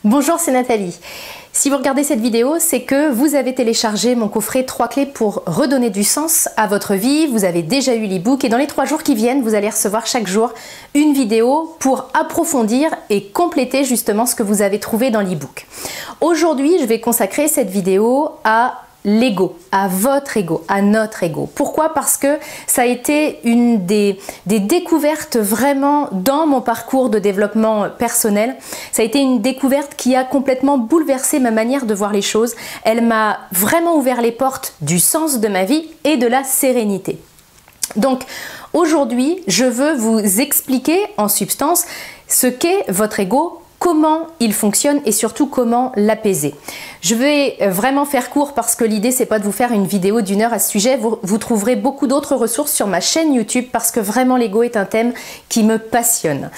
Bonjour, c'est Nathalie. Si vous regardez cette vidéo, c'est que vous avez téléchargé mon coffret 3 clés pour redonner du sens à votre vie. Vous avez déjà eu l'e-book et dans les 3 jours qui viennent, vous allez recevoir chaque jour une vidéo pour approfondir et compléter justement ce que vous avez trouvé dans l'e-book. Aujourd'hui, je vais consacrer cette vidéo à l'ego, à votre ego, à notre ego. Pourquoi? Parce que ça a été une des découvertes vraiment dans mon parcours de développement personnel. Ça a été une découverte qui a complètement bouleversé ma manière de voir les choses. Elle m'a vraiment ouvert les portes du sens de ma vie et de la sérénité. Donc aujourd'hui, je veux vous expliquer en substance ce qu'est votre ego, comment il fonctionne et surtout comment l'apaiser. Je vais vraiment faire court parce que l'idée c'est pas de vous faire une vidéo d'1 heure à ce sujet. Vous trouverez beaucoup d'autres ressources sur ma chaîne YouTube parce que vraiment l'ego est un thème qui me passionne.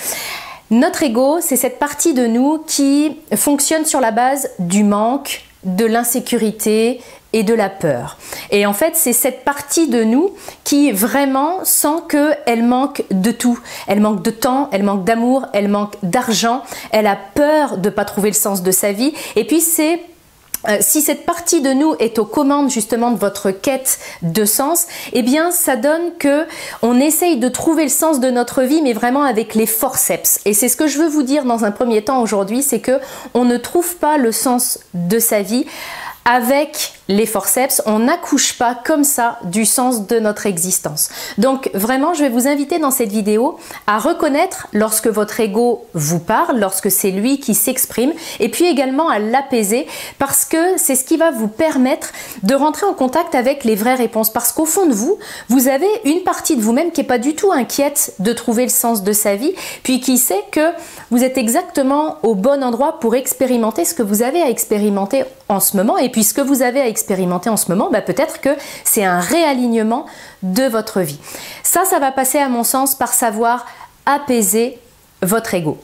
Notre ego, c'est cette partie de nous qui fonctionne sur la base du manque, de l'insécurité et de la peur. Et en fait, c'est cette partie de nous qui vraiment sent qu'elle manque de tout. Elle manque de temps, elle manque d'amour, elle manque d'argent, elle a peur de ne pas trouver le sens de sa vie. Et puis c'est si cette partie de nous est aux commandes justement de votre quête de sens, eh bien ça donne que on essaye de trouver le sens de notre vie, mais vraiment avec les forceps. Et c'est ce que je veux vous dire dans un premier temps aujourd'hui, c'est que on ne trouve pas le sens de sa vie avec les forceps, on n'accouche pas comme ça du sens de notre existence. Donc vraiment, je vais vous inviter dans cette vidéo à reconnaître lorsque votre ego vous parle, lorsque c'est lui qui s'exprime, et puis également à l'apaiser parce que c'est ce qui va vous permettre de rentrer en contact avec les vraies réponses. Parce qu'au fond de vous, vous avez une partie de vous-même qui n'est pas du tout inquiète de trouver le sens de sa vie, puis qui sait que vous êtes exactement au bon endroit pour expérimenter ce que vous avez à expérimenter en ce moment. Et puis ce que vous avez à expérimenter en ce moment, peut-être que c'est un réalignement de votre vie. Ça va passer à mon sens par savoir apaiser votre ego.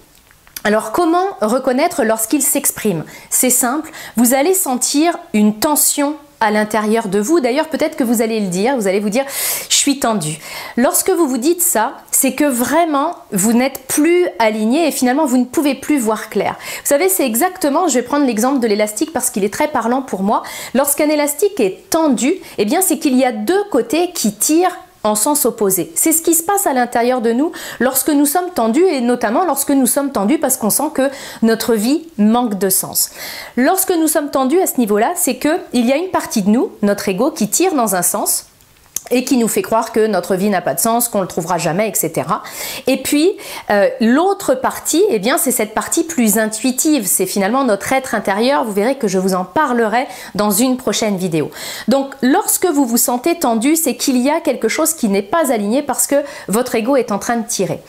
Alors comment reconnaître lorsqu'il s'exprime? C'est simple, vous allez sentir une tension à l'intérieur de vous. D'ailleurs, peut-être que vous allez le dire, vous allez vous dire « je suis tendu ». Lorsque vous vous dites ça, c'est que vraiment, vous n'êtes plus aligné et finalement, vous ne pouvez plus voir clair. Vous savez, c'est exactement, je vais prendre l'exemple de l'élastique parce qu'il est très parlant pour moi. Lorsqu'un élastique est tendu, eh bien, c'est qu'il y a deux côtés qui tirent en sens opposé. C'est ce qui se passe à l'intérieur de nous lorsque nous sommes tendus et notamment lorsque nous sommes tendus parce qu'on sent que notre vie manque de sens. Lorsque nous sommes tendus à ce niveau-là, c'est qu'il y a une partie de nous, notre ego, qui tire dans un sens et qui nous fait croire que notre vie n'a pas de sens, qu'on ne le trouvera jamais, etc. Et puis, l'autre partie, eh bien, c'est cette partie plus intuitive. C'est finalement notre être intérieur. Vous verrez que je vous en parlerai dans une prochaine vidéo. Donc, lorsque vous vous sentez tendu, c'est qu'il y a quelque chose qui n'est pas aligné parce que votre ego est en train de tirer.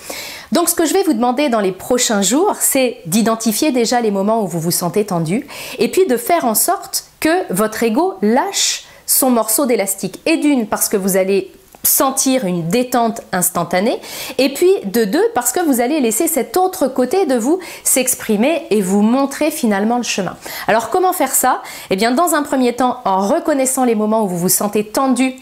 Donc, ce que je vais vous demander dans les prochains jours, c'est d'identifier déjà les moments où vous vous sentez tendu et puis de faire en sorte que votre ego lâche son morceau d'élastique. Et d'une, parce que vous allez sentir une détente instantanée, et puis de deux, parce que vous allez laisser cet autre côté de vous s'exprimer et vous montrer finalement le chemin. Alors comment faire ça? Eh bien dans un premier temps, en reconnaissant les moments où vous vous sentez tendu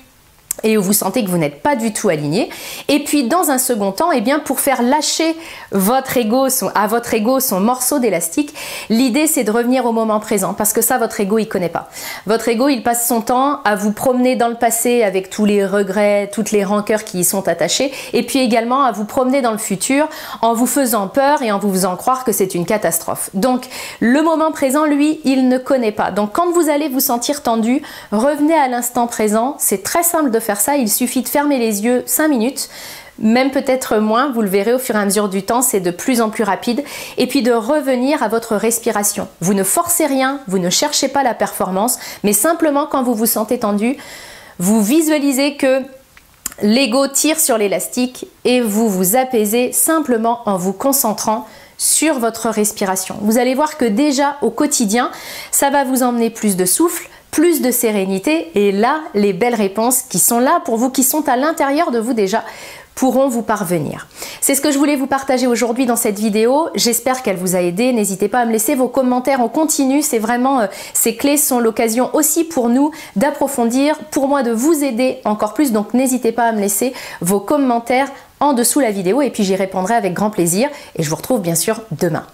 et où vous sentez que vous n'êtes pas du tout aligné. Et puis dans un second temps, eh bien pour faire lâcher votre ego, à votre ego son morceau d'élastique, l'idée c'est de revenir au moment présent parce que ça votre ego il connaît pas. Votre ego il passe son temps à vous promener dans le passé avec tous les regrets, toutes les rancœurs qui y sont attachées et puis également à vous promener dans le futur en vous faisant peur et en vous faisant croire que c'est une catastrophe. Donc le moment présent lui il ne connaît pas. Donc quand vous allez vous sentir tendu, revenez à l'instant présent, c'est très simple de faire ça, il suffit de fermer les yeux 5 minutes, même peut-être moins, vous le verrez au fur et à mesure du temps, c'est de plus en plus rapide, et puis de revenir à votre respiration. Vous ne forcez rien, vous ne cherchez pas la performance, mais simplement quand vous vous sentez tendu, vous visualisez que l'ego tire sur l'élastique et vous vous apaisez simplement en vous concentrant sur votre respiration. Vous allez voir que déjà au quotidien, ça va vous emmener plus de souffle, plus de sérénité et là, les belles réponses qui sont là pour vous, qui sont à l'intérieur de vous déjà, pourront vous parvenir. C'est ce que je voulais vous partager aujourd'hui dans cette vidéo. J'espère qu'elle vous a aidé. N'hésitez pas à me laisser vos commentaires en continu. C'est vraiment, ces clés sont l'occasion aussi pour nous d'approfondir, pour moi de vous aider encore plus. Donc n'hésitez pas à me laisser vos commentaires en dessous la vidéo et puis j'y répondrai avec grand plaisir. Et je vous retrouve bien sûr demain.